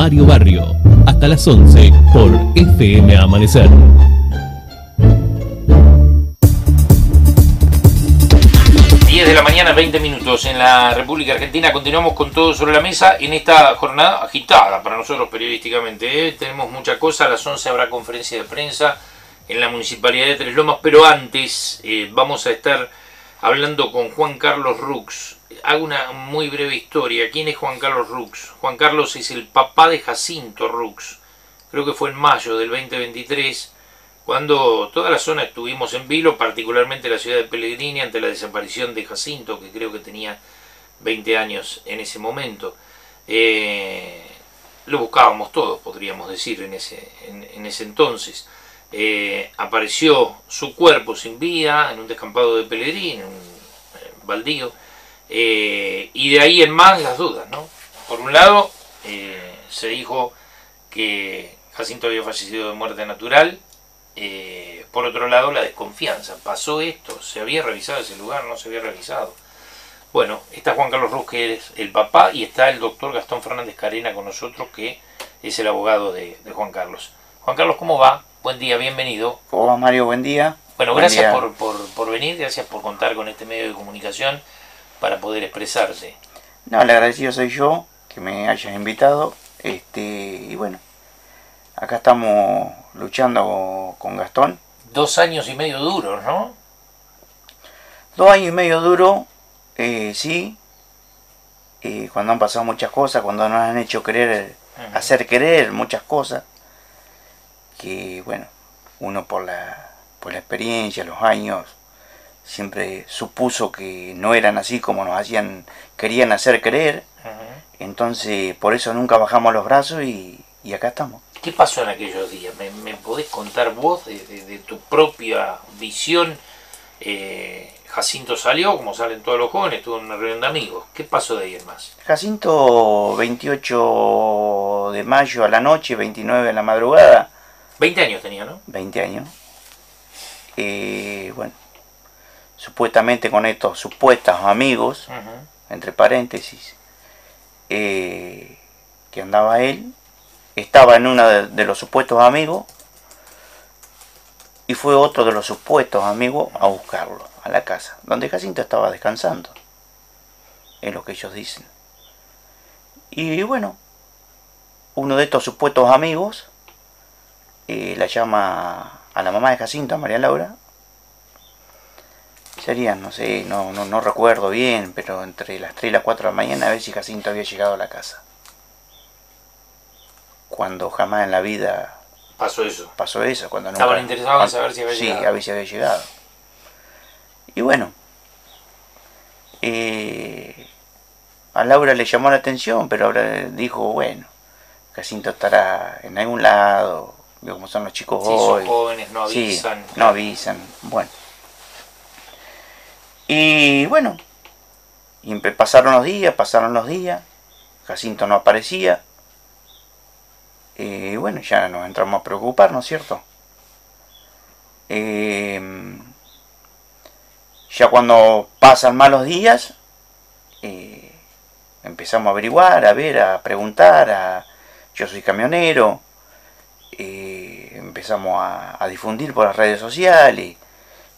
Mario Barrio. Hasta las 11 por FM Amanecer. 10 de la mañana, 20 minutos en la República Argentina. Continuamos con todo sobre la mesa en esta jornada agitada para nosotros periodísticamente. Tenemos mucha cosa. A las 11 habrá conferencia de prensa en la Municipalidad de Tres Lomas, pero antes vamos a estar hablando con Juan Carlos Rux. Hago una muy breve historia. ¿Quién es Juan Carlos Rux? Juan Carlos es el papá de Jacinto Rux. Creo que fue en mayo del 2023, cuando toda la zona estuvimos en vilo, particularmente la ciudad de Pellegrini, ante la desaparición de Jacinto, que creo que tenía 20 años en ese momento. Lo buscábamos todos, podríamos decir, en ese entonces. Apareció su cuerpo sin vida en un descampado de Pellegrini, en un baldío, y de ahí en más las dudas, ¿no? Por un lado, se dijo que Jacinto había fallecido de muerte natural. Por otro lado, la desconfianza. ¿Pasó esto? ¿Se había revisado ese lugar? ¿No se había revisado? Bueno, está Juan Carlos Rux, que es el papá, y está el doctor Gastón Fernández Carena con nosotros, que es el abogado de Juan Carlos. Juan Carlos, ¿cómo va? Buen día, bienvenido. ¿Cómo va, Mario? Buen día. Bueno, gracias por venir, gracias por contar con este medio de comunicación para poder expresarse. No, el agradecido soy yo, que me hayas invitado. Y bueno, acá estamos luchando con Gastón. 2 años y medio duros, ¿no? 2 años y medio duros, sí. Cuando han pasado muchas cosas, cuando nos han hecho hacer creer muchas cosas. Que bueno, uno por la experiencia, los años, siempre supuso que no eran así como querían hacer creer. Entonces, por eso nunca bajamos los brazos y acá estamos. ¿Qué pasó en aquellos días? ¿Me podés contar vos de tu propia visión? Jacinto salió, como salen todos los jóvenes, estuvo en una reunión de amigos. ¿Qué pasó de ahí en más? Jacinto, 28 de mayo a la noche, 29 en la madrugada. 20 años tenía, ¿no? 20 años. Bueno, supuestamente con estos supuestos amigos, entre paréntesis, que andaba él, estaba en uno de los supuestos amigos y fue otro de los supuestos amigos a buscarlo a la casa, donde Jacinto estaba descansando, es lo que ellos dicen. Y bueno, uno de estos supuestos amigos la llama a la mamá de Jacinto, a María Laura. Serían, no sé, no recuerdo bien, pero entre las 3 y las 4 de la mañana, a ver si Jacinto había llegado a la casa. Cuando jamás en la vida pasó eso. Cuando estaban interesados en saber si había llegado. Sí, a ver si había llegado. Y bueno, a Laura le llamó la atención, pero ahora dijo, bueno, Jacinto estará en algún lado, vio cómo son los chicos hoy. Son jóvenes, no avisan. Sí, no avisan, bueno. Y bueno, pasaron los días, Jacinto no aparecía. Y bueno, ya nos entramos a preocupar, ¿no es cierto? Ya cuando pasan malos días, empezamos a averiguar, a preguntar, yo soy camionero, empezamos a difundir por las redes sociales.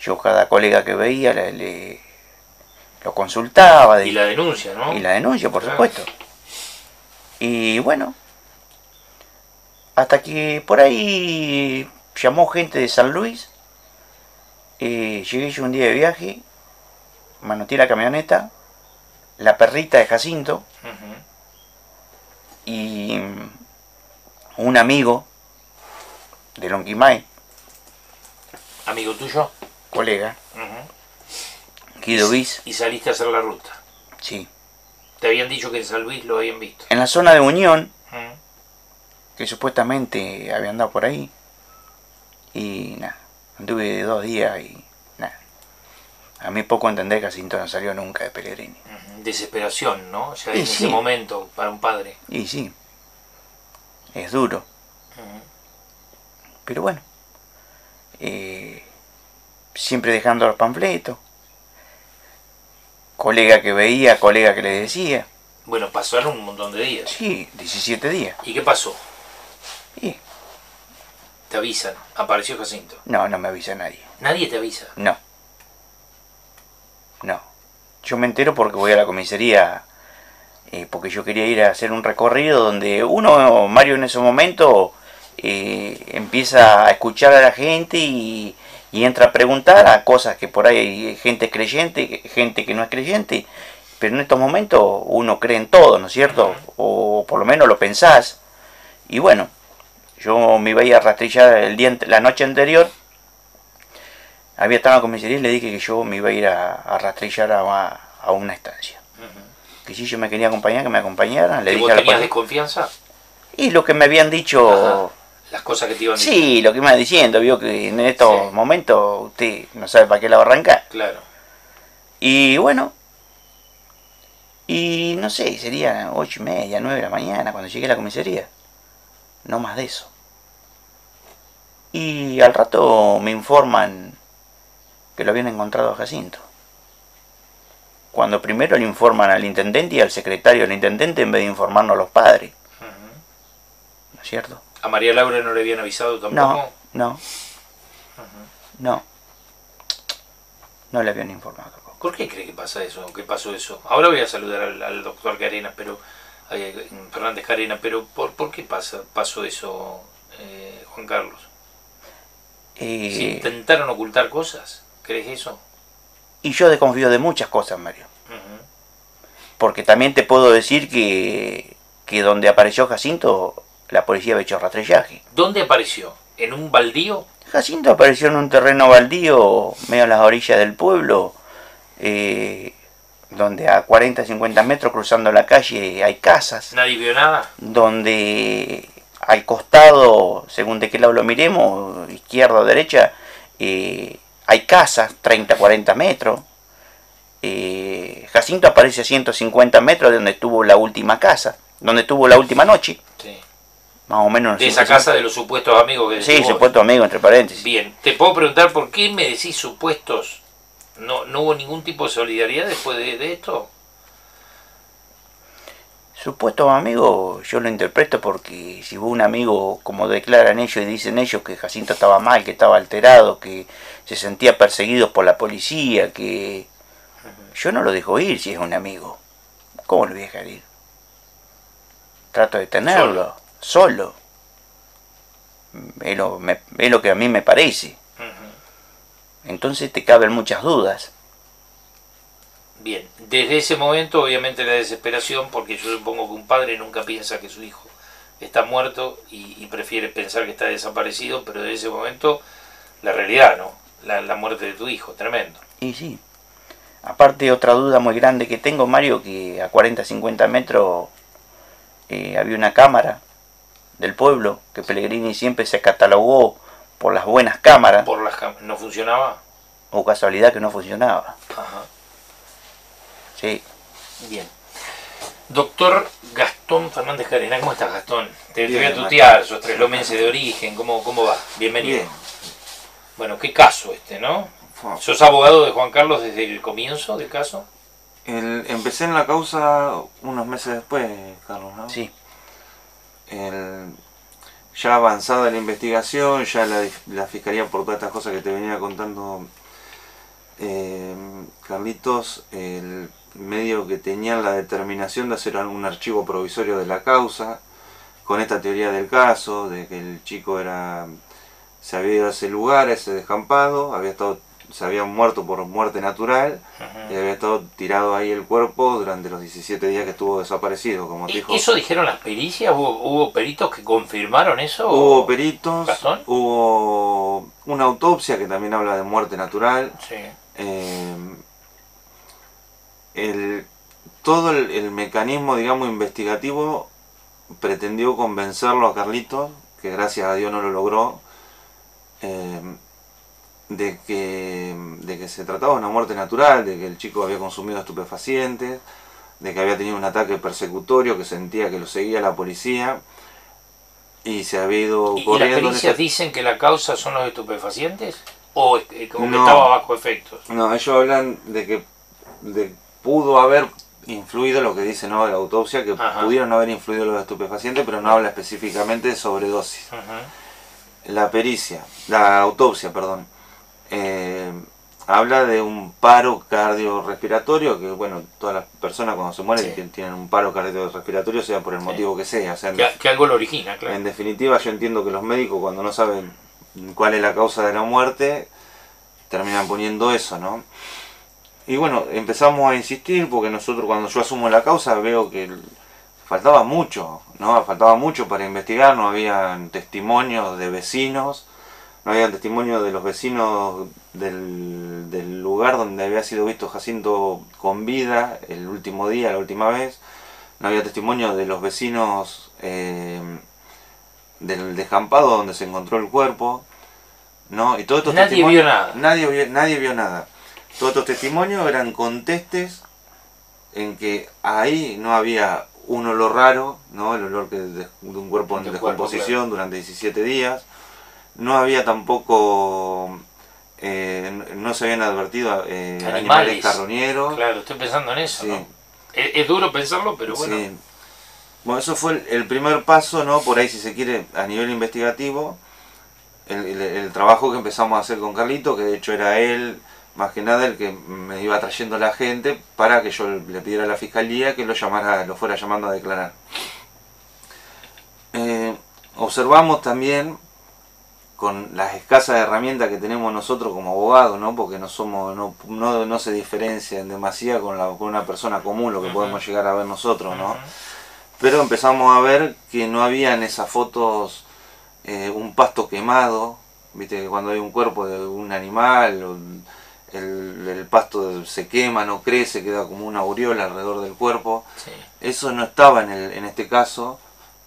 Yo cada colega que veía lo consultaba. Y la denuncia, ¿no? Y la denuncia, por supuesto. Y bueno, hasta que por ahí llamó gente de San Luis. Llegué yo un día de viaje, manoteé la camioneta, la perrita de Jacinto, y un amigo de Lonquimay. ¿Amigo tuyo? Colega. Guido Bis. ¿Y saliste a hacer la ruta? Sí. Te habían dicho que en San Luis lo habían visto. En la zona de Unión, que supuestamente había andado por ahí. Y nada, anduve 2 días y nada. A mí poco entender que Jacinto no salió nunca de Pellegrini. Desesperación, ¿no? Ya Y en sí. ese momento, para un padre. Y sí, es duro. Pero bueno, siempre dejando los panfletos. Colega que veía, colega que le decía. Bueno, pasaron un montón de días. Sí, 17 días. ¿Y qué pasó? Y Te avisan, apareció Jacinto. no me avisa nadie. Nadie te avisa. No. No. Yo me entero porque voy a la comisaría, porque yo quería ir a hacer un recorrido donde uno, Mario, en ese momento empieza a escuchar a la gente y entra a preguntar a cosas que por ahí hay gente creyente, gente que no es creyente, pero en estos momentos uno cree en todo, ¿no es cierto? O por lo menos lo pensás. Y bueno, yo me iba a ir a rastrillar la noche anterior. Había estado en la comisaría y le dije que yo me iba a ir a rastrillar a una estancia. Que si yo me quería acompañar, que me acompañaran. Le ¿Y dije vos a la tenías policía. desconfianza? Y lo que me habían dicho. Ajá. Las cosas que te iban diciendo. Sí, lo que me iban diciendo. Vio que en estos Sí. momentos usted no sabe para qué lado arrancar. Claro. Y bueno. Y no sé, sería 8:30, 9 de la mañana cuando llegué a la comisaría. No más de eso. Y al rato me informan que lo habían encontrado a Jacinto. Cuando primero le informan al intendente y al secretario del intendente en vez de informarnos a los padres. ¿No es cierto? ¿A María Laura no le habían avisado tampoco? No. No le habían informado tampoco. ¿Por qué cree que pasa eso? ¿Qué pasó eso? Ahora voy a saludar al doctor Carenas, pero Fernández Carenas, pero ¿por qué pasó eso, Juan Carlos? ¿Si intentaron ocultar cosas? ¿Crees eso? Y yo desconfío de muchas cosas, Mario. Porque también te puedo decir que donde apareció Jacinto, la policía había hecho rastrillaje. ¿Dónde apareció? ¿En un baldío? Jacinto apareció en un terreno baldío, medio a las orillas del pueblo, donde a 40, 50 metros cruzando la calle hay casas. ¿Nadie vio nada? Donde al costado, según de qué lado lo miremos, izquierda o derecha, hay casas, 30, 40 metros. Jacinto aparece a 150 metros de donde estuvo la última casa, donde estuvo la última noche. Sí. Más o menos. De esa casa de los supuestos amigos que Sí, decís vos. supuesto amigo, entre paréntesis. Bien, ¿te puedo preguntar por qué me decís supuestos? ¿No hubo ningún tipo de solidaridad después de esto? Supuesto amigo, yo lo interpreto porque si hubo un amigo, como declaran ellos y dicen ellos, que Jacinto estaba mal, que estaba alterado, que se sentía perseguido por la policía, que yo no lo dejo ir si es un amigo. ¿Cómo lo voy a dejar ir? Trato de tenerlo, solo. Es lo que a mí me parece. Entonces te caben muchas dudas. Bien, desde ese momento obviamente la desesperación, porque yo supongo que un padre nunca piensa que su hijo está muerto y prefiere pensar que está desaparecido, pero desde ese momento la realidad, ¿no? La muerte de tu hijo, tremendo. Y sí. Aparte otra duda muy grande que tengo, Mario, que a 40, 50 metros había una cámara del pueblo, que Pellegrini siempre se catalogó por las buenas cámaras. ¿Por las no funcionaba? O casualidad que no funcionaba. Ajá. Sí. Bien. Doctor Gastón Fernández Carenas, ¿cómo estás, Gastón? Te voy a Bien, tutear, sos treslomense de origen, ¿cómo va? Bienvenido. Bien. Bueno, qué caso este, ¿no? Fua. ¿Sos abogado de Juan Carlos desde el comienzo del caso? Empecé en la causa unos meses después, Carlos, ¿no? Sí. Ya avanzada la investigación, ya la fiscalía, por todas estas cosas que te venía contando Carlitos, el medio que tenían la determinación de hacer algún archivo provisorio de la causa, con esta teoría del caso, de que el chico se había ido a ese lugar, a ese descampado, se había muerto por muerte natural, y había estado tirado ahí el cuerpo durante los 17 días que estuvo desaparecido, como te dijo. ¿Eso dijeron las pericias? ¿Hubo peritos que confirmaron eso? Hubo peritos, ¿Gastón? hubo una autopsia que también habla de muerte natural. Sí. Todo el mecanismo, digamos, investigativo pretendió convencerlo a Carlitos, que gracias a Dios no lo logró, de que se trataba de una muerte natural, de que el chico había consumido estupefacientes, de que había tenido un ataque persecutorio, que sentía que lo seguía la policía y se había ido ¿Y las corriendo. pericias dicen que la causa son los estupefacientes? ¿O como que No. estaba bajo efectos? No, ellos hablan de que pudo haber influido lo que dice, ¿no?, la autopsia, que Ajá. pudieron haber influido los estupefacientes, pero no habla específicamente de sobredosis. La pericia, la autopsia, perdón, habla de un paro cardiorrespiratorio, que bueno, todas las personas cuando se mueren Sí. tienen un paro cardiorrespiratorio, sea por el motivo que sea. O sea, Que algo lo origina, claro. en definitiva, yo entiendo que los médicos, cuando no saben cuál es la causa de la muerte, terminan poniendo eso, ¿no? Y bueno, empezamos a insistir, porque nosotros, cuando yo asumo la causa, veo que faltaba mucho, ¿no? Faltaba mucho para investigar, no habían testimonios de vecinos, no había testimonio de los vecinos del lugar donde había sido visto Jacinto con vida el último día, la última vez. No había testimonio de los vecinos del descampado donde se encontró el cuerpo, ¿no? Y todos estos Nadie testimonios, vio nada. Nadie vio nada. Todos estos testimonios eran contestes en que ahí no había un olor raro, ¿no? El olor de un cuerpo en De un cuerpo, descomposición claro. durante 17 días. No había tampoco, no se habían advertido animales carroñeros. Claro, estoy pensando en eso, Sí. ¿no? Es duro pensarlo, pero bueno. Sí. Bueno, eso fue el primer paso, ¿no? Por ahí, si se quiere, a nivel investigativo, el trabajo que empezamos a hacer con Carlito, que de hecho era él, más que nada, el que me iba trayendo a la gente para que yo le pidiera a la fiscalía que lo fuera llamando a declarar. Observamos también, con las escasas herramientas que tenemos nosotros como abogados, ¿no? Porque no se diferencia en demasía con una persona común, lo que podemos llegar a ver nosotros, ¿no? Pero empezamos a ver que no había en esas fotos un pasto quemado, viste que cuando hay un cuerpo de un animal, el pasto se quema, no crece, queda como una aureola alrededor del cuerpo. Sí. Eso no estaba en este caso,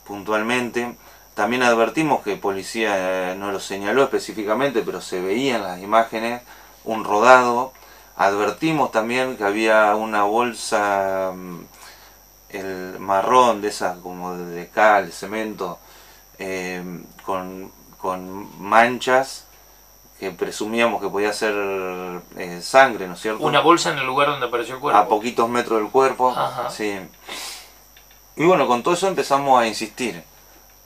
puntualmente. También advertimos que policía no lo señaló específicamente, pero se veía en las imágenes un rodado. Advertimos también que había una bolsa el marrón de esas como de cal, cemento, con manchas que presumíamos que podía ser sangre, ¿no es cierto? Una bolsa en el lugar donde apareció el cuerpo. A poquitos metros del cuerpo. Ajá. Sí. Y bueno, con todo eso empezamos a insistir.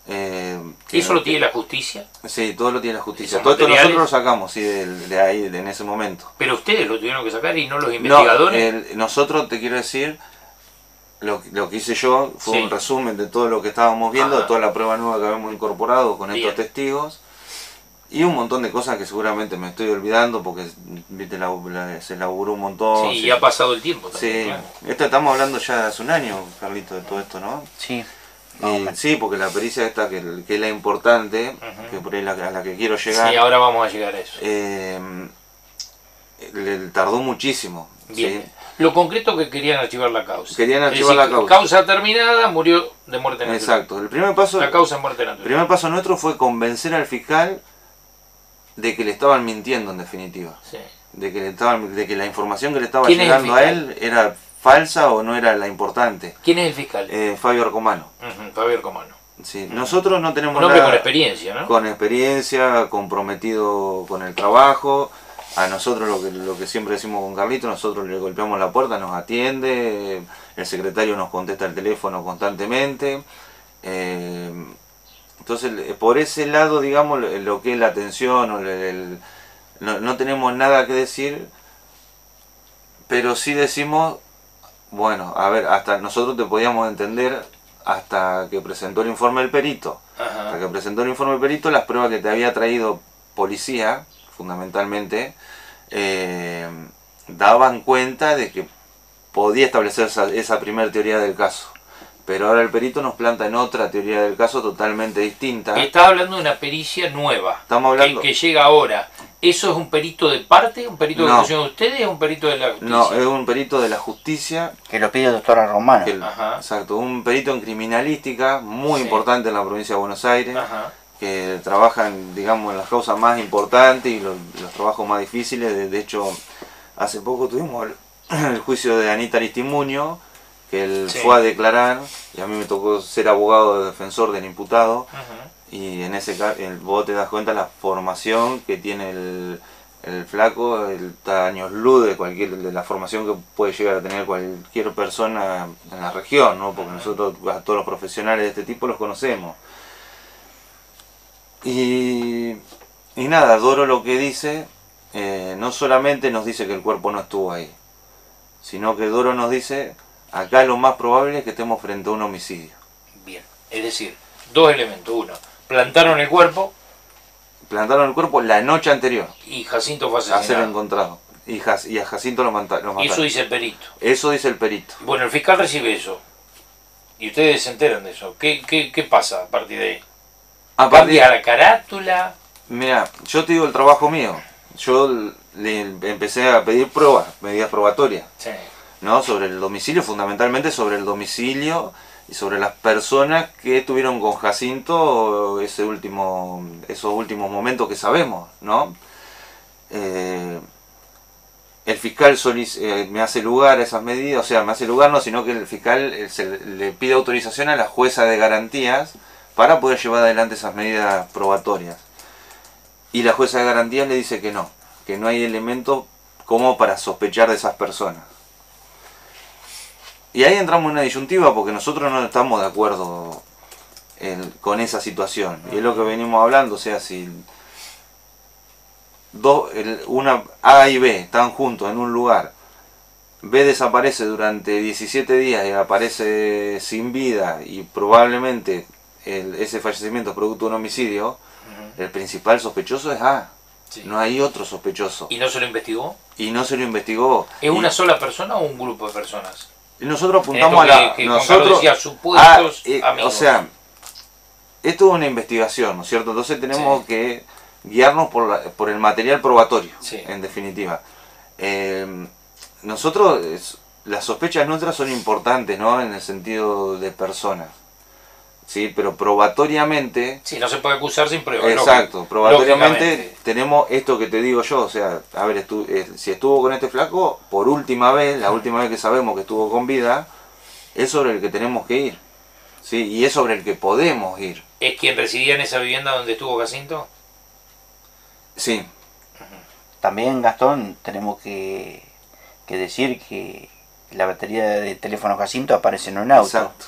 ¿Y eso lo tiene la justicia? Sí, todo lo tiene la justicia. ¿Son Todo esto materiales? nosotros lo sacamos, sí, de ahí, en ese momento. Pero ustedes lo tuvieron que sacar y no los No, investigadores. nosotros, te quiero decir, lo que hice yo fue Sí. un resumen de todo lo que estábamos viendo, Ajá. de toda la prueba nueva que habíamos incorporado con Bien. estos testigos. Y un montón de cosas que seguramente me estoy olvidando porque viste, se laburó un montón. Sí, y ha pasado el tiempo también, Sí, claro. esto estamos hablando ya de hace un año, Carlito, de todo esto, ¿no? Sí. Y sí, porque la pericia esta, que es la importante, Ujú. que por ahí a la que quiero llegar, Sí, ahora vamos a llegar a eso. le tardó muchísimo. Bien. ¿sí? Lo concreto que querían archivar la causa. Querían Es archivar decir, la causa. Causa terminada, murió de muerte natural. Exacto. El primer paso, La causa es muerte natural. nuestro fue convencer al fiscal de que le estaban mintiendo, en definitiva. Sí. De que la información que le estaba ¿Quién es el llegando a fiscal? él era falsa o no era la importante. ¿Quién es el fiscal? Fabio Arcomano. Ujú, Fabio Comano. Sí. Nosotros no tenemos Un hombre nada con experiencia, ¿no? con experiencia, comprometido con el trabajo. A nosotros lo que siempre decimos con Carlito, nosotros le golpeamos la puerta, nos atiende, el secretario nos contesta el teléfono constantemente. Entonces, por ese lado, digamos, lo que es la atención, no tenemos nada que decir, pero sí decimos, bueno, a ver, hasta nosotros te podíamos entender hasta que presentó el informe del perito. Ajá. Hasta que presentó el informe del perito, las pruebas que te había traído policía, fundamentalmente, daban cuenta de que podía establecer esa primera teoría del caso. Pero ahora el perito nos planta en otra teoría del caso totalmente distinta. Estás hablando de una pericia nueva. Estamos hablando- Que llega ahora. ¿Eso es un perito de parte? ¿Un perito de No. actuación de ustedes o un perito de la justicia? No, es un perito de la justicia. Que lo pide el doctor Romano. Ajá. Exacto, un perito en criminalística muy Sí. importante en la provincia de Buenos Aires. Ajá. Que trabajan, digamos, en las causas más importantes y los trabajos más difíciles. De hecho, hace poco tuvimos el juicio de Anita Aristimuño, que él Sí. fue a declarar, y a mí me tocó ser abogado de defensor del imputado, Ajá. y en ese caso vos te das cuenta la formación que tiene El flaco está años luz de la formación que puede llegar a tener cualquier persona en la región, ¿no? Porque nosotros a todos los profesionales de este tipo los conocemos. Y nada, Doro lo que dice, no solamente nos dice que el cuerpo no estuvo ahí, sino que Doro nos dice, acá lo más probable es que estemos frente a un homicidio. Bien, es decir, dos elementos. Uno, plantaron el cuerpo. Plantaron el cuerpo la noche anterior Y Jacinto fue a ser asesinado. encontrado. Y a Jacinto lo mataron. Y eso dice el perito. Eso dice el perito. Bueno, el fiscal recibe eso. Y ustedes se enteran de eso. ¿Qué pasa a partir de ahí? A partir, ¿Cambia la carátula? mira, yo te digo el trabajo mío. Yo le empecé a pedir pruebas, medidas probatorias, Sí. ¿no? Sobre el domicilio, fundamentalmente sobre el domicilio y sobre las personas que estuvieron con Jacinto esos últimos momentos que sabemos, ¿no? El fiscal me hace lugar a esas medidas, o sea, me hace lugar no, sino que el fiscal le pide autorización a la jueza de garantías para poder llevar adelante esas medidas probatorias. Y la jueza de garantías le dice que no hay elementos como para sospechar de esas personas. Y ahí entramos en una disyuntiva porque nosotros no estamos de acuerdo con esa situación. Y es lo que venimos hablando, o sea, si una A y B están juntos en un lugar, B desaparece durante 17 días y aparece sin vida y probablemente ese fallecimiento es producto de un homicidio, el principal sospechoso es A. Sí. No hay otro sospechoso. ¿Y no se lo investigó? Y no se lo investigó. ¿Es una sola persona o un grupo de personas? Y nosotros En apuntamos esto a la... que Juan Carlos decía, supuestos amigos. O sea, esto es una investigación, ¿no es cierto? Entonces tenemos Sí. que guiarnos por el material probatorio, Sí. en definitiva. Nosotros, las sospechas nuestras son importantes, ¿no? En el sentido de personas. Sí, pero probatoriamente... Sí, no se puede acusar sin prueba. Exacto, probatoriamente lógicamente. tenemos esto que te digo yo, o sea, a ver, si estuvo con este flaco, por última vez, la última vez que sabemos que estuvo con vida, es sobre el que tenemos que ir, ¿sí? Y es sobre el que podemos ir, ¿Es quien residía en esa vivienda donde estuvo Jacinto? sí, También, Gastón, tenemos que decir que la batería de teléfono Jacinto aparece en un auto. exacto.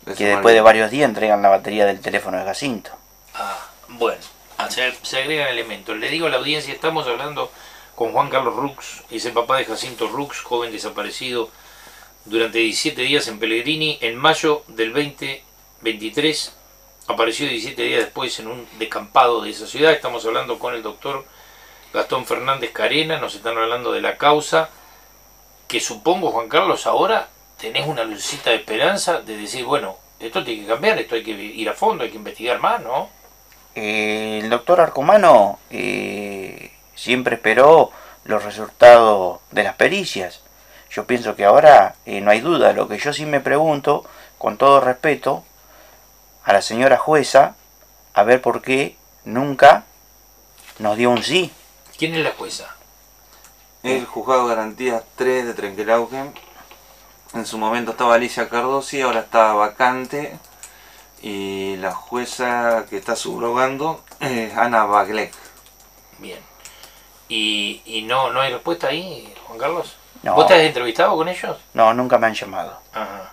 Eso Que no después de olvidemos. varios días entregan la batería del teléfono de Jacinto. Ah, bueno, se agregan elementos. Le digo a la audiencia, estamos hablando con Juan Carlos Rux, es el papá de Jacinto Rux, joven desaparecido durante 17 días en Pellegrini. En mayo del 2023 apareció 17 días después en un descampado de esa ciudad. Estamos hablando con el doctor Gastón Fernández Carena, nos están hablando de la causa, que supongo, Juan Carlos, ahora tenés una lucecita de esperanza de decir, bueno, esto tiene que cambiar, esto hay que ir a fondo, hay que investigar más, ¿no? El doctor Arcomano siempre esperó los resultados de las pericias. Yo pienso que ahora no hay duda. Lo que yo sí me pregunto, con todo respeto, a la señora jueza, a ver por qué nunca nos dio un sí. ¿Quién es la jueza? El juzgado de garantías 3 de Trenquelauquen, en su momento estaba Alicia Cardosi, ahora está vacante, y la jueza que está subrogando es Ana Baglek. Bien. ¿Y no hay respuesta ahí, Juan Carlos? No. ¿Vos te has entrevistado con ellos? No, nunca me han llamado. Ajá.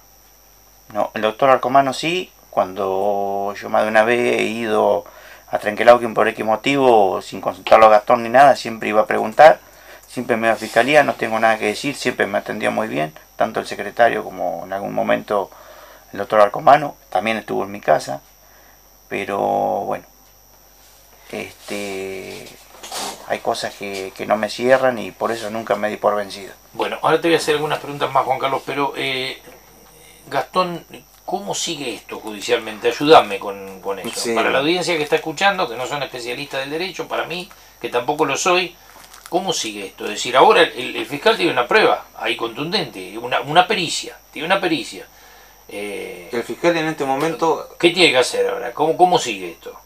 No, el doctor Arcomano sí, cuando yo más de una vez he ido a Trenquelauquen por X motivo, sin consultarlo a Gastón ni nada, siempre iba a preguntar, siempre me iba a fiscalía, no tengo nada que decir, siempre me atendió muy bien, tanto el secretario como en algún momento el doctor Arcomano, también estuvo en mi casa, pero bueno, hay cosas que no me cierran y por eso nunca me di por vencido. Bueno, ahora te voy a hacer algunas preguntas más, Juan Carlos, pero Gastón, ¿cómo sigue esto judicialmente? Ayúdame con eso. Sí. Para la audiencia que está escuchando, que no son especialistas del derecho, para mí, que tampoco lo soy, ¿cómo sigue esto? Es decir, ahora el fiscal tiene una prueba ahí contundente, una pericia, tiene una pericia. El fiscal en este momento, ¿Qué tiene que hacer ahora? ¿Cómo sigue esto?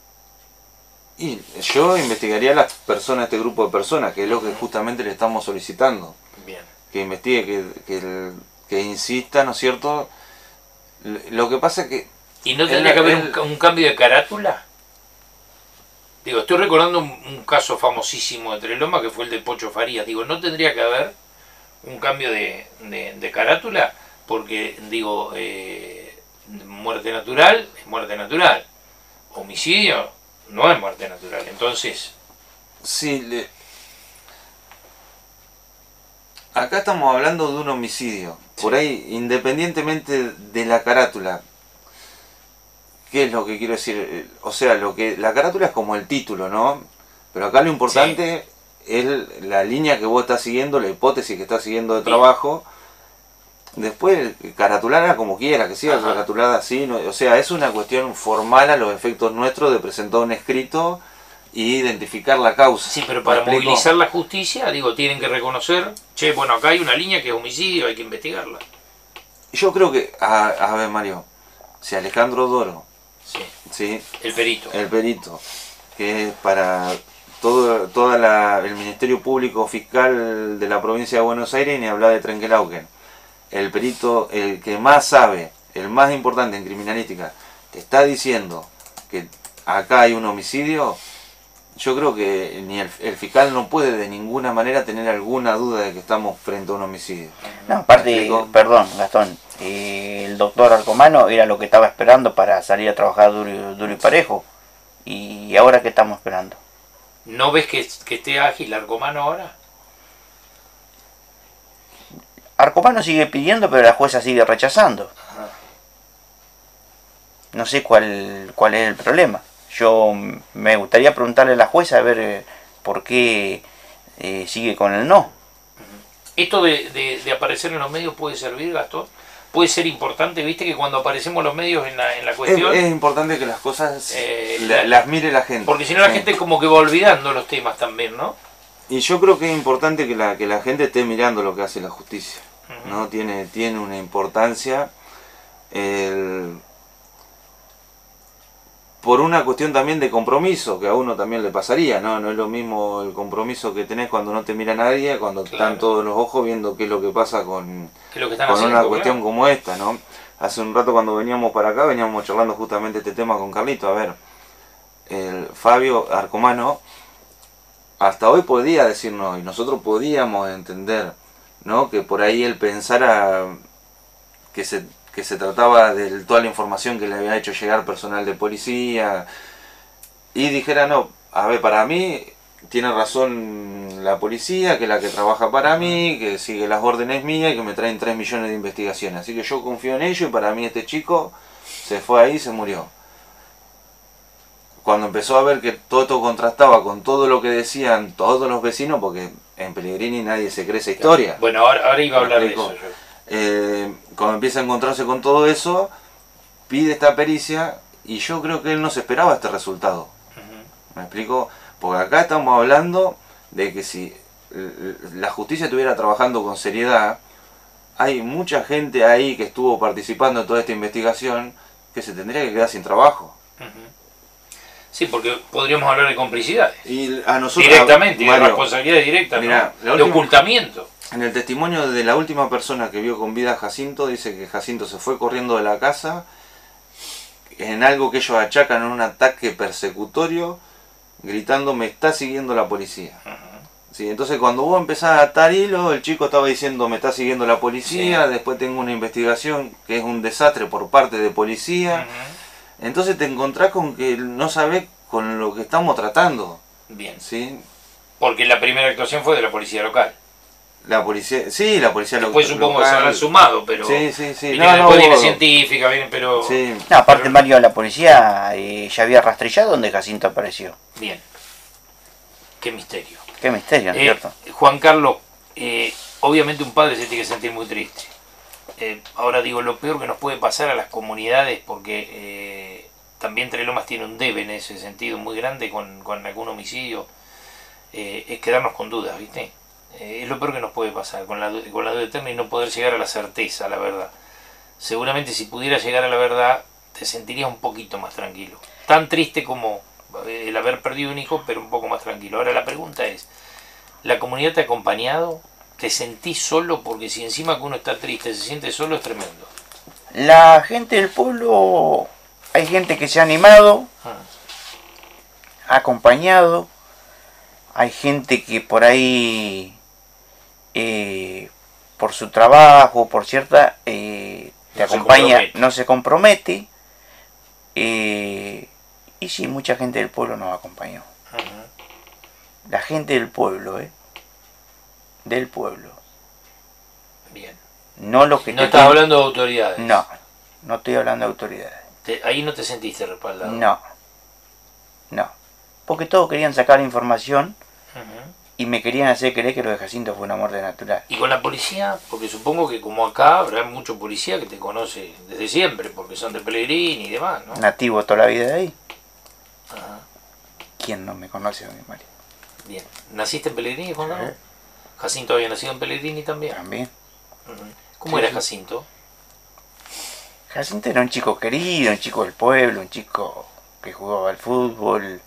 y yo investigaría a las personas, este grupo de personas, que es lo que justamente le estamos solicitando, Bien. que investigue, que insista, ¿no es cierto? Lo que pasa es que ¿Y no tendría que haber un cambio de carátula? Digo, estoy recordando un caso famosísimo de Treloma que fue el de Pocho Farías. Digo, ¿no tendría que haber un cambio de carátula? Porque, digo, muerte natural es muerte natural. Homicidio no es muerte natural. Entonces, Sí, acá estamos hablando de un homicidio. Por ahí, independientemente de la carátula, ¿qué es lo que quiero decir? O sea, la carátula es como el título, ¿no? Pero acá lo importante es la línea que vos estás siguiendo, la hipótesis que estás siguiendo de trabajo. Después, caratularla como quiera, que siga caratulada así. ¿No? O sea, es una cuestión formal a los efectos nuestros de presentar un escrito y identificar la causa. sí, pero para movilizar la justicia, digo, tienen que reconocer, che, bueno, acá hay una línea que es homicidio, hay que investigarla. Yo creo que, a ver, Mario, si Alejandro Doro, Sí, ¿sí? el perito. El perito, que es para el Ministerio Público Fiscal de la provincia de Buenos Aires, ni hablar de Trenquelauquen, el perito, el que más sabe, el más importante en criminalística, te está diciendo que acá hay un homicidio. Yo creo que ni el fiscal no puede de ninguna manera tener alguna duda de que estamos frente a un homicidio. No, aparte, perdón, Gastón, el doctor Arcomano era lo que estaba esperando para salir a trabajar duro y parejo. ¿Y ahora qué estamos esperando? ¿No ves que esté ágil Arcomano ahora? Arcomano sigue pidiendo, pero la jueza sigue rechazando. No sé cuál es el problema. Yo me gustaría preguntarle a la jueza a ver por qué sigue con el no. ¿Esto de aparecer en los medios puede servir, Gastón? ¿Puede ser importante? ¿Viste que cuando aparecemos los medios en la cuestión? Es importante que las cosas las mire la gente. Porque si no la gente como que va olvidando los temas también, ¿no? Y yo creo que es importante que la gente esté mirando lo que hace la justicia. ¿No? Tiene una importancia. Por una cuestión también de compromiso, que a uno también le pasaría, ¿no? No es lo mismo el compromiso que tenés cuando no te mira nadie, cuando están todos los ojos viendo qué es lo que pasa con una cuestión como esta, ¿no? Hace un rato cuando veníamos para acá, veníamos charlando justamente este tema con Carlito. A ver, el Fabio Arcomano hasta hoy podía decirnos, y nosotros podíamos entender, ¿no? Que por ahí él pensara que se trataba de toda la información que le había hecho llegar personal de policía, y dijera, no, a ver, para mí tiene razón la policía, que es la que trabaja para mí, que sigue las órdenes mías y que me traen 3 millones de investigaciones, así que yo confío en ello y para mí este chico se fue ahí y se murió. Cuando empezó a ver que todo esto contrastaba con todo lo que decían todos los vecinos, porque en Pellegrini nadie se cree esa historia. Bueno, ahora iba a hablar de eso yo. Cuando empieza a encontrarse con todo eso, pide esta pericia y yo creo que él no se esperaba este resultado. ¿Me explico? Porque acá estamos hablando de que si la justicia estuviera trabajando con seriedad, hay mucha gente ahí que estuvo participando en toda esta investigación que se tendría que quedar sin trabajo. Sí, porque podríamos hablar de complicidades. Y a nosotros, directamente, Mario, de responsabilidad directa, mirá, ¿no? De ocultamiento. En el testimonio de la última persona que vio con vida a Jacinto, dice que Jacinto se fue corriendo de la casa en algo que ellos achacan en un ataque persecutorio, gritando, me está siguiendo la policía. Sí, entonces cuando vos empezás a atar hilo, el chico estaba diciendo, me está siguiendo la policía, después tengo una investigación que es un desastre por parte de policía. Entonces te encontrás con que no sabés con lo que estamos tratando. Bien. ¿Sí? Porque la primera actuación fue de la policía local. La policía, sí, la policía local. Después supongo que se habrán sumado, pero... Sí. Después viene científica, pero... Sí. No, aparte Mario, la policía ya había rastrillado donde Jacinto apareció. Bien. Qué misterio. Qué misterio, ¿no es cierto? Juan Carlos, obviamente un padre se tiene que sentir muy triste. Ahora digo, lo peor que nos puede pasar a las comunidades, porque también Trelomas tiene un debe en ese sentido muy grande con algún homicidio, es quedarnos con dudas, ¿viste? Es lo peor que nos puede pasar, con la duda eterna y no poder llegar a la certeza, a la verdad. Seguramente si pudiera llegar a la verdad, te sentirías un poquito más tranquilo. Tan triste como el haber perdido un hijo, pero un poco más tranquilo. Ahora la pregunta es, ¿la comunidad te ha acompañado? ¿Te sentís solo? Porque si encima que uno está triste, se siente solo, es tremendo. La gente del pueblo, hay gente que se ha animado, acompañado. Hay gente que por ahí, por su trabajo, por cierta, te acompaña, no se compromete. Y sí, mucha gente del pueblo nos acompañó. La gente del pueblo, del pueblo. Bien. No lo que no estás hablando de autoridades. No, no estoy hablando de autoridades. Ahí no te sentiste respaldado. No, no. Porque todos querían sacar información y me querían hacer creer que lo de Jacinto fue una muerte natural. ¿Y con la policía? Porque supongo que como acá habrá mucho policía que te conoce desde siempre, porque son de Pellegrini y demás, ¿no? Nativo toda la vida de ahí. Ajá. ¿Quién no me conoce a mi marido? Bien. ¿Naciste en Pellegrini, Juan Carlos? ¿Jacinto había nacido en Pellegrini también? También. ¿Cómo era Jacinto? Jacinto era un chico querido, un chico del pueblo, un chico que jugaba al fútbol,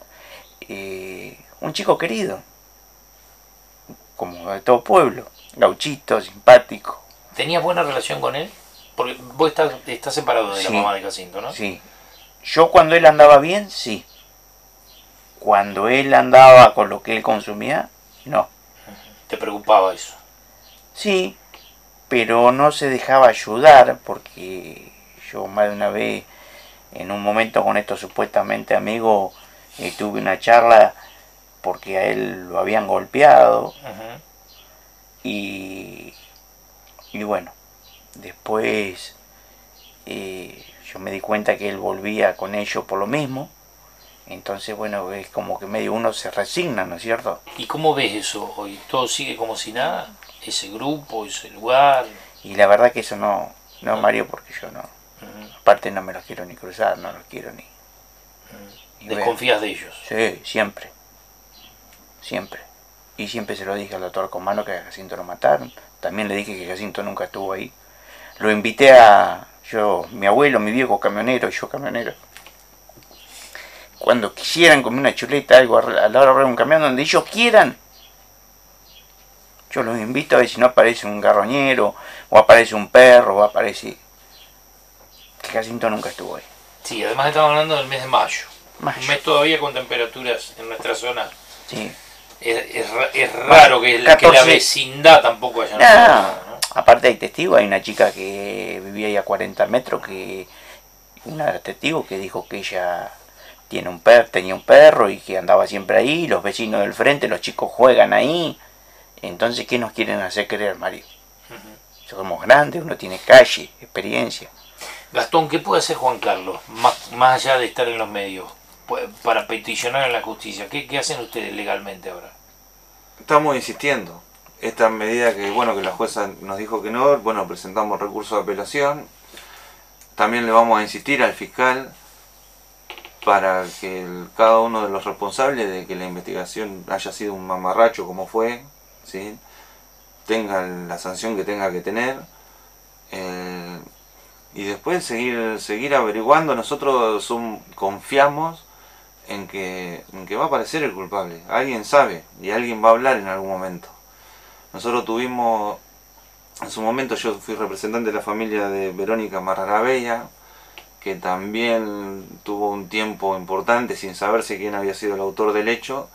un chico querido, como de todo pueblo, gauchito, simpático. ¿Tenías buena relación con él? Porque vos estás separado de la mamá de Jacinto, ¿no? Sí. Yo cuando él andaba bien, sí. Cuando él andaba con lo que él consumía, no. ¿Te preocupaba eso? Sí, pero no se dejaba ayudar porque yo más de una vez, en un momento con estos supuestamente amigos, tuve una charla porque a él lo habían golpeado. Y bueno, después yo me di cuenta que él volvía con ellos por lo mismo. Entonces, bueno, es como que medio uno se resigna, ¿no es cierto? ¿Y cómo ves eso hoy? ¿Todo sigue como si nada? ¿Ese grupo, ese lugar? Y la verdad que eso no, Mario, porque yo no. Aparte no me los quiero ni cruzar, no los quiero ni... ¿Desconfías de ellos? Sí, siempre. Siempre. Y siempre se lo dije al doctor Comano que a Jacinto lo mataron. También le dije que Jacinto nunca estuvo ahí. Lo invité mi abuelo, mi viejo camionero, yo camionero. Cuando quisieran comer una chuleta, algo a la hora de un camión, donde ellos quieran, yo los invito a ver si no aparece un garroñero, o aparece un perro, o aparece... Que Jacinto nunca estuvo ahí. Sí, además estamos hablando del mes de mayo. Un mes todavía con temperaturas en nuestra zona. Sí. Es raro que la vecindad tampoco haya nada, ¿no? Aparte hay testigos, hay una chica que vivía ahí a 40 metros, una testigo que dijo que ella tenía un perro y que andaba siempre ahí, los vecinos del frente, los chicos juegan ahí. Entonces, ¿qué nos quieren hacer creer, Mario? Somos grandes, uno tiene calle, experiencia. Gastón, ¿qué puede hacer Juan Carlos, más allá de estar en los medios, para peticionar en la justicia? ¿Qué hacen ustedes legalmente ahora? Estamos insistiendo. Esta medida que la jueza nos dijo que no, presentamos recurso de apelación. También le vamos a insistir al fiscal para que cada uno de los responsables de que la investigación haya sido un mamarracho como fue, ¿sí?, tenga la sanción que tenga que tener. Y después seguir averiguando. Nosotros confiamos en que va a aparecer el culpable. Alguien sabe y alguien va a hablar en algún momento. Nosotros tuvimos, en su momento yo fui representante de la familia de Verónica Marrarabella, que también tuvo un tiempo importante sin saberse quién había sido el autor del hecho.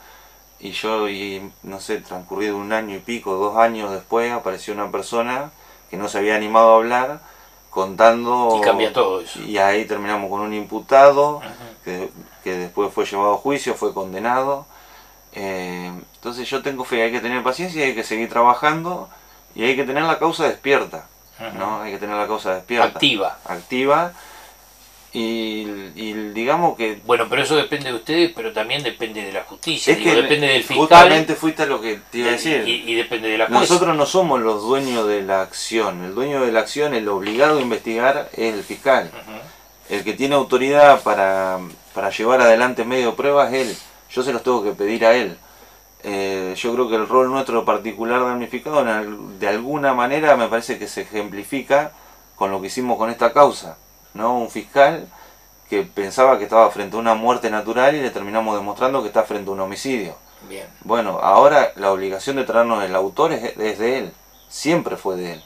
Y no sé, transcurrido 1 año y pico, 2 años después, apareció una persona que no se había animado a hablar, contando... Y cambia todo eso. Y ahí terminamos con un imputado que después fue llevado a juicio, fue condenado. Entonces yo tengo fe, hay que tener paciencia, hay que seguir trabajando y hay que tener la causa despierta, ¿no? Hay que tener la causa despierta. Activa. Y digamos que... Bueno, pero eso depende de ustedes, pero también depende de la justicia. Depende del fiscal. Justamente fuiste a lo que te iba a decir. Y depende de la jueza. Nosotros no somos los dueños de la acción. El dueño de la acción, el obligado a investigar, es el fiscal. El que tiene autoridad para llevar adelante medio de pruebas es él. Yo se los tengo que pedir a él. Yo creo que el rol nuestro particular damnificado, de alguna manera, me parece que se ejemplifica con lo que hicimos con esta causa, ¿no? Un fiscal que pensaba que estaba frente a una muerte natural y le terminamos demostrando que está frente a un homicidio. Bien. Bueno, ahora la obligación de traernos el autor es de él, siempre fue de él.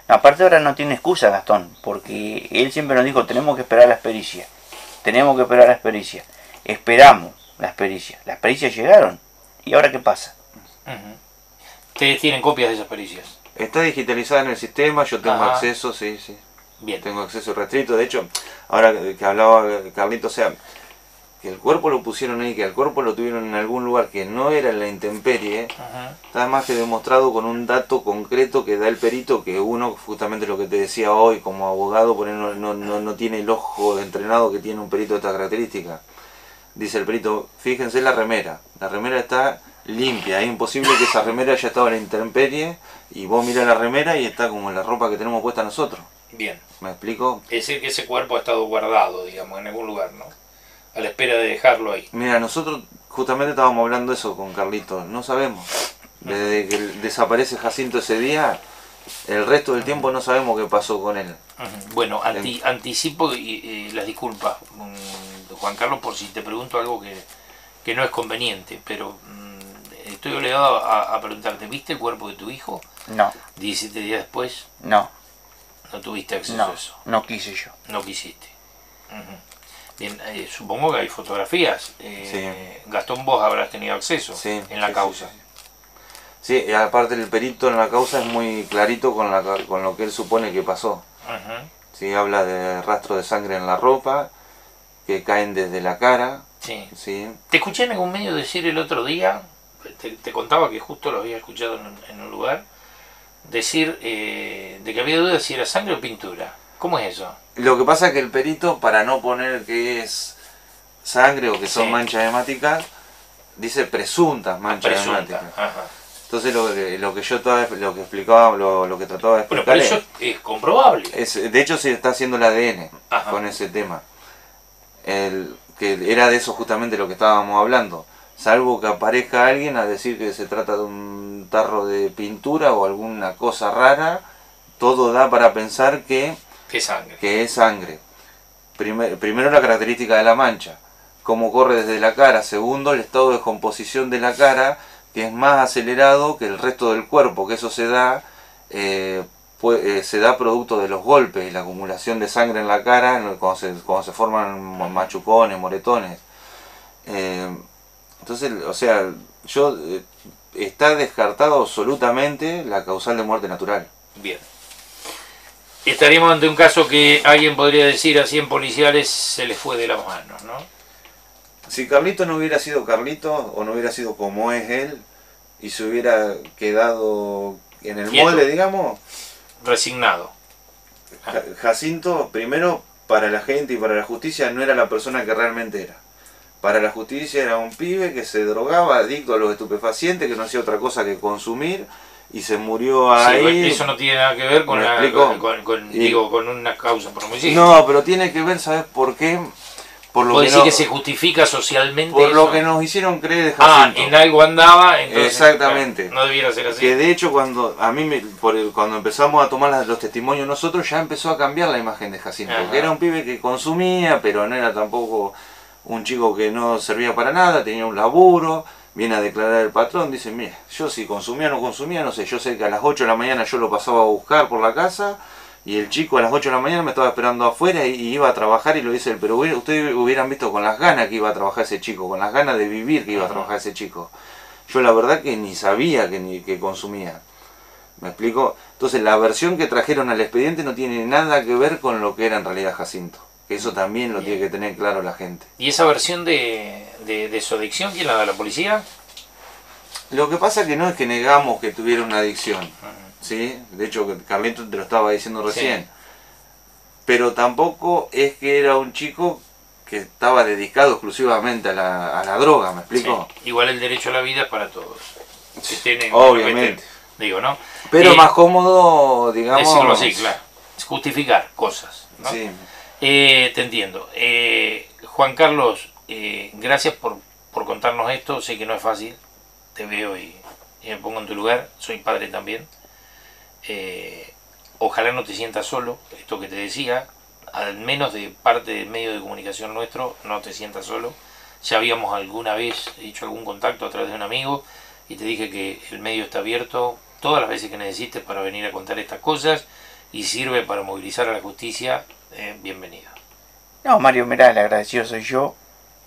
Aparte ahora no tiene excusa Gastón, porque él siempre nos dijo tenemos que esperar las pericias, esperamos las pericias. Las pericias llegaron. ¿Y ahora qué pasa? ¿Ustedes tienen copias de esas pericias? Está digitalizada en el sistema, yo tengo Ajá. acceso, sí. Bien. Tengo acceso restricto. De hecho, ahora que hablaba Carlito, o sea, que el cuerpo lo pusieron ahí, que el cuerpo lo tuvieron en algún lugar que no era en la intemperie, está más que demostrado con un dato concreto que da el perito, que uno, justamente lo que te decía hoy, como abogado, por él no tiene el ojo entrenado que tiene un perito de esta característica. Dice el perito, fíjense la remera está limpia, es imposible que esa remera haya estado en la intemperie, y vos mirás la remera y está como la ropa que tenemos puesta nosotros. Bien. ¿Me explico? Es decir, que ese cuerpo ha estado guardado, digamos, en algún lugar, ¿no? A la espera de dejarlo ahí. Mira, nosotros justamente estábamos hablando eso con Carlito, no sabemos. Desde que desaparece Jacinto ese día, el resto del tiempo no sabemos qué pasó con él. Bueno, anticipo las disculpas, Juan Carlos, por si te pregunto algo que no es conveniente, pero estoy obligado a preguntarte, ¿viste el cuerpo de tu hijo? No, 17 días después, no, no tuviste acceso a no, eso. no quise yo. No quisiste. Bien, supongo que hay fotografías. Sí. Gastón, vos habrás tenido acceso Sí, en la causa. Sí, y aparte el perito en la causa es muy clarito con lo que él supone que pasó. Sí, habla de rastro de sangre en la ropa, que caen desde la cara. Sí. Sí. Te escuché en algún medio decir el otro día, te contaba que justo lo había escuchado en un lugar, decir de que había dudas si era sangre o pintura. ¿Cómo es eso? Lo que pasa es que el perito, para no poner que es sangre o que son Sí. manchas hemáticas, dice presuntas manchas hemáticas. Ajá. Entonces lo que yo lo que explicaba, lo que trataba de Bueno, explicar pero eso es comprobable. de hecho se está haciendo el ADN Ajá. con ese tema. Que era de eso justamente lo que estábamos hablando. Salvo que aparezca alguien a decir que se trata de un tarro de pintura o alguna cosa rara, todo da para pensar que ¿Qué sangre? es sangre. Primero la característica de la mancha, cómo corre desde la cara. Segundo, el estado de composición de la cara, que es más acelerado que el resto del cuerpo, que eso se da producto de los golpes y la acumulación de sangre en la cara cuando se forman machucones, moretones. Entonces, o sea, está descartado absolutamente la causal de muerte natural. Bien. Estaríamos ante un caso que alguien podría decir a 100 policiales se les fue de las manos, ¿no? Si Carlito no hubiera sido Carlito, o no hubiera sido como es él, y se hubiera quedado en el Quieto. molde, digamos, Resignado. Jacinto, primero, para la gente y para la justicia, no era la persona que realmente era. Para la justicia era un pibe que se drogaba, adicto a los estupefacientes, que no hacía otra cosa que consumir, y se murió ahí. Sí, eso no tiene nada que ver con, ¿Me explico? con una causa por homicidio. No, pero tiene que ver, ¿sabes por qué? Por lo ¿Puedo que decir que se justifica socialmente por lo eso? que nos hicieron creer de Jacinto. En algo andaba, entonces Exactamente. no debiera ser así. Que de hecho cuando cuando empezamos a tomar los testimonios nosotros, ya empezó a cambiar la imagen de Jacinto. Ajá. Que era un pibe que consumía, pero no era tampoco un chico que no servía para nada, tenía un laburo. Viene a declarar el patrón, dice, mira, yo si consumía o no consumía, no sé, yo sé que a las 8 de la mañana yo lo pasaba a buscar por la casa, y el chico a las 8 de la mañana me estaba esperando afuera y iba a trabajar, y lo dice él, pero ustedes hubieran visto con las ganas que iba a trabajar ese chico, con las ganas de vivir que iba a trabajar ese chico. Yo la verdad que ni sabía que consumía. ¿Me explico? Entonces la versión que trajeron al expediente no tiene nada que ver con lo que era en realidad Jacinto. Que eso también lo tiene que tener claro la gente. ¿Y esa versión de su adicción quién la da, la policía? Lo que pasa que no es que negamos que tuviera una adicción, ¿sí? De hecho, Carlito te lo estaba diciendo recién. Sí. Pero tampoco es que era un chico que estaba dedicado exclusivamente a la droga, ¿me explico? Sí. Igual el derecho a la vida es para todos. Que tienen, Obviamente. Digo, ¿no? Pero más cómodo, digamos... Decirlo así, claro. Justificar cosas, ¿no? Sí. Te entiendo. Juan Carlos, gracias por contarnos esto. Sé que no es fácil. Te veo y me pongo en tu lugar. Soy padre también. Ojalá no te sientas solo. Esto que te decía, al menos de parte del medio de comunicación nuestro, no te sientas solo. Ya habíamos alguna vez hecho algún contacto a través de un amigo y te dije que el medio está abierto todas las veces que necesites para venir a contar estas cosas y sirve para movilizar a la justicia. Bienvenido. No, Mario, mirá, el agradecido soy yo.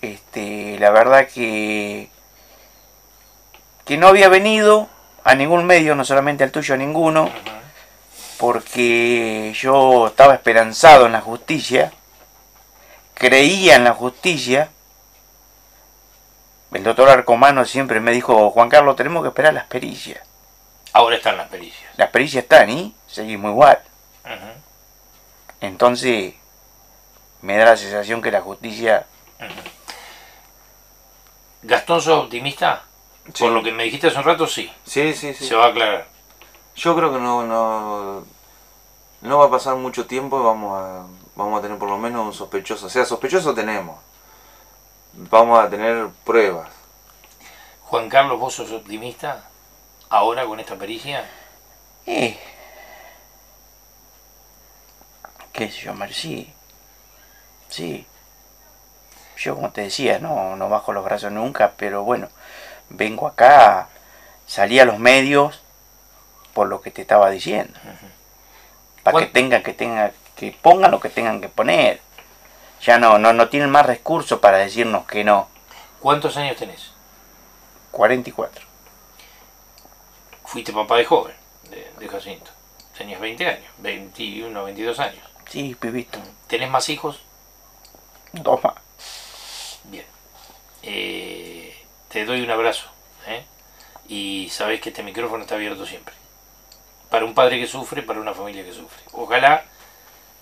la verdad que no había venido a ningún medio, no solamente al tuyo, a ninguno, porque yo estaba esperanzado en la justicia, creía en la justicia. El doctor Arcomano siempre me dijo: Juan Carlos, tenemos que esperar las pericias. Ahora están las pericias. Las pericias están y seguimos igual. Ujú. Entonces me da la sensación que la justicia... Gastón, ¿sos optimista? Sí. Por lo que me dijiste hace un rato, sí. Sí. Se va a aclarar. Yo creo que no va a pasar mucho tiempo y vamos a tener por lo menos un sospechoso. O sea, sospechoso tenemos. Vamos a tener pruebas. Juan Carlos, ¿vos sos optimista ahora con esta pericia? qué sé yo, Marci. Sí. Yo, como te decía, no bajo los brazos nunca, pero bueno, vengo acá, salí a los medios por lo que te estaba diciendo. Para que pongan lo que tengan que poner. Ya no tienen más recursos para decirnos que no. ¿Cuántos años tenés? 44. Fuiste papá de joven, de Jacinto. Tenías 20 años, 21, 22 años. Sí, pibito. ¿Tenés más hijos? 2 más. Bien. Te doy un abrazo. Y sabés que este micrófono está abierto siempre. Para un padre que sufre, para una familia que sufre. Ojalá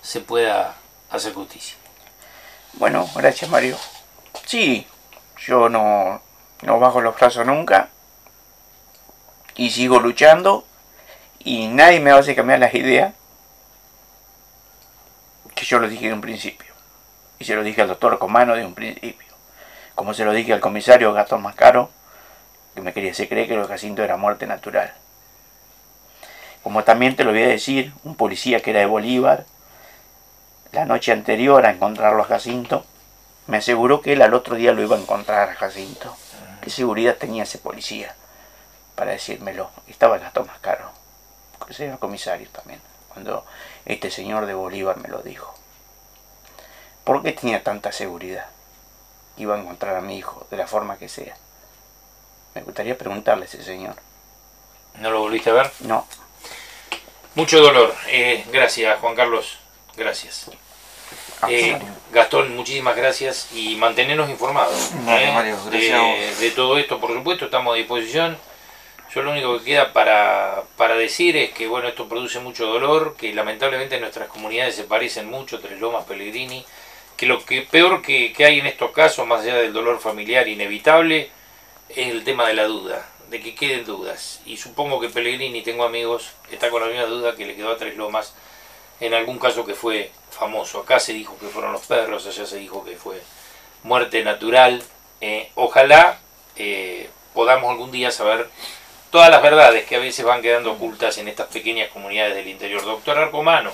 se pueda hacer justicia. Bueno, gracias, Mario. Sí, yo no bajo los brazos nunca. Y sigo luchando. Y nadie me va a hacer cambiar las ideas. Que yo lo dije de un principio. Y se lo dije al doctor Comano de un principio. Como se lo dije al comisario Gastón Mascaro, que me quería hacer creer que lo de Jacinto era muerte natural. Como también te lo voy a decir, un policía que era de Bolívar, la noche anterior a encontrarlo a Jacinto, me aseguró que él al otro día lo iba a encontrar a Jacinto. ¿Qué seguridad tenía ese policía para decírmelo? Estaba Gastón Mascaro, el señor comisario también, cuando este señor de Bolívar me lo dijo. ¿Por qué tenía tanta seguridad? Iba a encontrar a mi hijo, de la forma que sea. Me gustaría preguntarle a ese señor. ¿No lo volviste a ver? No. Mucho dolor. Gracias, Juan Carlos. Gracias. Mario. Gastón, muchísimas gracias y mantenernos informados. Vale, Mario, gracias a vos. De todo esto, por supuesto, estamos a disposición. Yo lo único que queda para decir es que bueno, esto produce mucho dolor, que lamentablemente nuestras comunidades se parecen mucho, Tres Lomas, Pellegrini, que lo que peor que hay en estos casos, más allá del dolor familiar inevitable, es el tema de la duda, de que queden dudas. Y supongo que Pellegrini, tengo amigos, está con la misma duda que le quedó a Tres Lomas en algún caso que fue famoso. Acá se dijo que fueron los perros, allá se dijo que fue muerte natural. Ojalá podamos algún día saber todas las verdades que a veces van quedando ocultas en estas pequeñas comunidades del interior. Doctor Arcomano,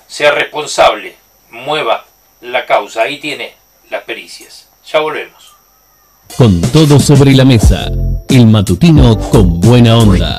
sea responsable, mueva la causa, ahí tiene las pericias. Ya volvemos. Con todo sobre la mesa, el matutino con buena onda.